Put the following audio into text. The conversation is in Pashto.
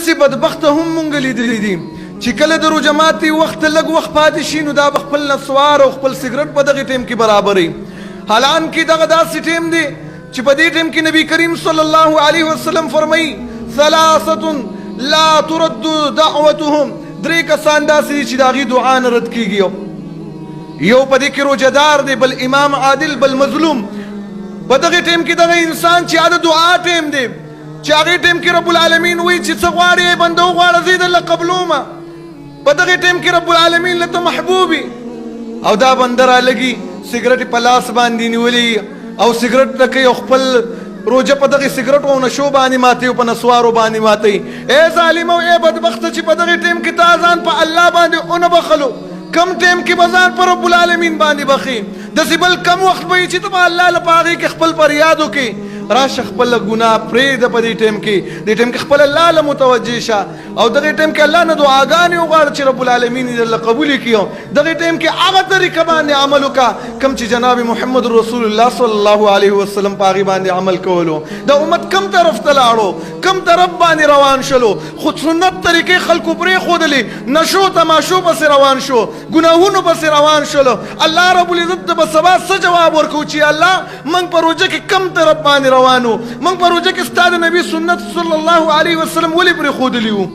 داسې بدبخته هم مونږ لیدلی دي چې کله د روژه ماتي وخت لږ وخت پاتې شي نو دا به خپل نسوار او خپل سګرټ په دغه ټیم کې برابروي. حالان کې دغه داسې ټیم دی چې په دې ټیم کې نبی کریم صلی الله علیه وسلم فرمایي ثلاثه لا ترد دعوتهم، درې کسان داسې دي چې د هغې دعا نه رد کېږي. یو په دې کې روژهدار دی، بل امام عادل، بل مظلوم. په دغه ټیم کې دغه انسان چې د دعا ټیم دی چې هغې ټیم کې رب العالمین وایي چې څه غواړې بنده وغواړه زه یې درله قبلومه. په دغه ټیم کې رب العالمین له ته محبوبي او دا بنده رالګي سګرټ په لاس باندې نیولي او سګرټ ډکوي او خپل روژه په دغه سګرټو او نشو باندې ماتوي او په نسوارو باندې ماتوي. ای ظالم او ای بدبخته چې په دغه ټیم کې تا ځان په الله باندې ونه بخلو، کم ټیم کې به ځان په رب العالمین باندې بخي. داسې بل کم وخت به وي چې ته به الله له په هغې کې خپل فریاد وکړې. راشه خپله ګناه پرېږده په دې ټیم کې، دې ټیم کې خپل الله له متوجه شه او دغې ټیم کې الله نه دعاګانې وغواړه چې رب العالمین یې درله قبولې کړي. دغې ټیم کې هغه طریقه باندې عمل وکړه کوم چې جناب محمد رسول الله صلی الله علیه وسلم په هغې باندې عمل کولو. د امت کم طرف ته لاړو، کم طرف باندې روان شلو، خود سنت طریقې خلکو پرېښودلې، نشو تماشو پسې روان شو، ګناهونو پسې روان شلو. الله رب العزت ته به سبا څه جواب ورکوو چې الله موږ په روژه کې کم طرف باندې روانو، موږ په روژه کې ستا د نبي سنت صلی الله علیه وسلم ولې پرېښودلي وو.